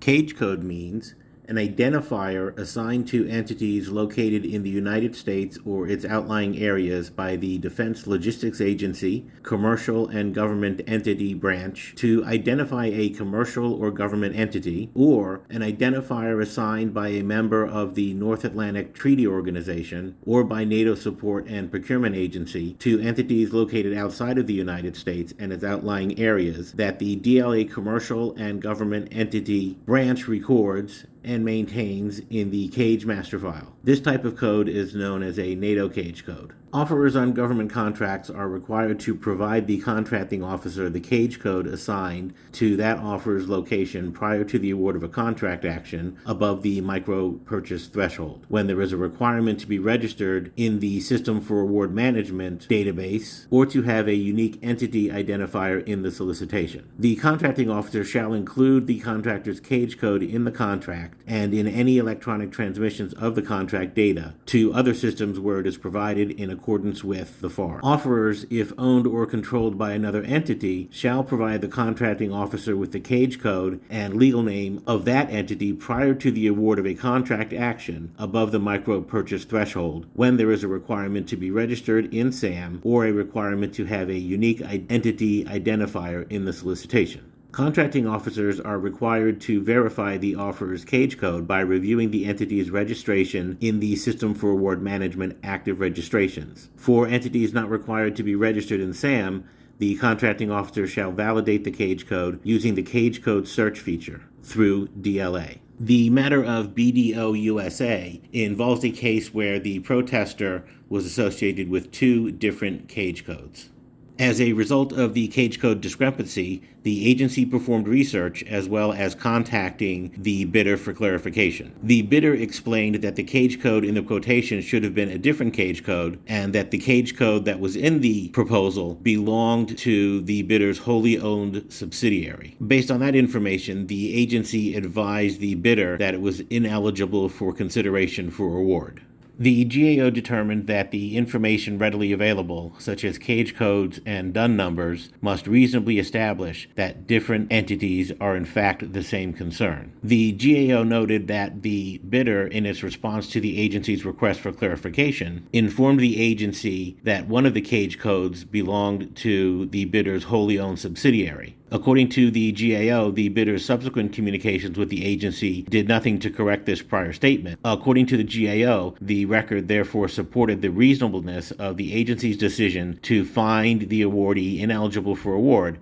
Cage code means an identifier assigned to entities located in the United States or its outlying areas by the Defense Logistics Agency, commercial and government entity branch to identify a commercial or government entity, or an identifier assigned by a member of the North Atlantic Treaty Organization or by NATO Support and Procurement Agency to entities located outside of the United States and its outlying areas that the DLA commercial and government entity branch records and maintains in the Cage master file. This type of code is known as a NATO Cage code. Offerors on government contracts are required to provide the contracting officer the Cage code assigned to that offeror's location prior to the award of a contract action above the micro purchase threshold, when there is a requirement to be registered in the System for Award Management database or to have a unique entity identifier in the solicitation. The contracting officer shall include the contractor's Cage code in the contract and in any electronic transmissions of the contract data to other systems where it is provided in accordance with the FAR. Offerors, if owned or controlled by another entity, shall provide the contracting officer with the Cage code and legal name of that entity prior to the award of a contract action above the micro purchase threshold when there is a requirement to be registered in SAM or a requirement to have a unique entity identifier in the solicitation. Contracting officers are required to verify the offeror's Cage code by reviewing the entity's registration in the System for Award Management active registrations. For entities not required to be registered in SAM, the contracting officer shall validate the Cage code using the Cage code search feature through DLA. The matter of BDO USA involves a case where the protester was associated with two different Cage codes. As a result of the Cage code discrepancy, the agency performed research as well as contacting the bidder for clarification. The bidder explained that the Cage code in the quotation should have been a different Cage code and that the Cage code that was in the proposal belonged to the bidder's wholly owned subsidiary. Based on that information, the agency advised the bidder that it was ineligible for consideration for award. The GAO determined that the information readily available, such as Cage codes and DUN numbers, must reasonably establish that different entities are in fact the same concern. The GAO noted that the bidder, in its response to the agency's request for clarification, informed the agency that one of the Cage codes belonged to the bidder's wholly owned subsidiary. According to the GAO, the bidder's subsequent communications with the agency did nothing to correct this prior statement. According to the GAO, the record therefore supported the reasonableness of the agency's decision to find the awardee ineligible for award.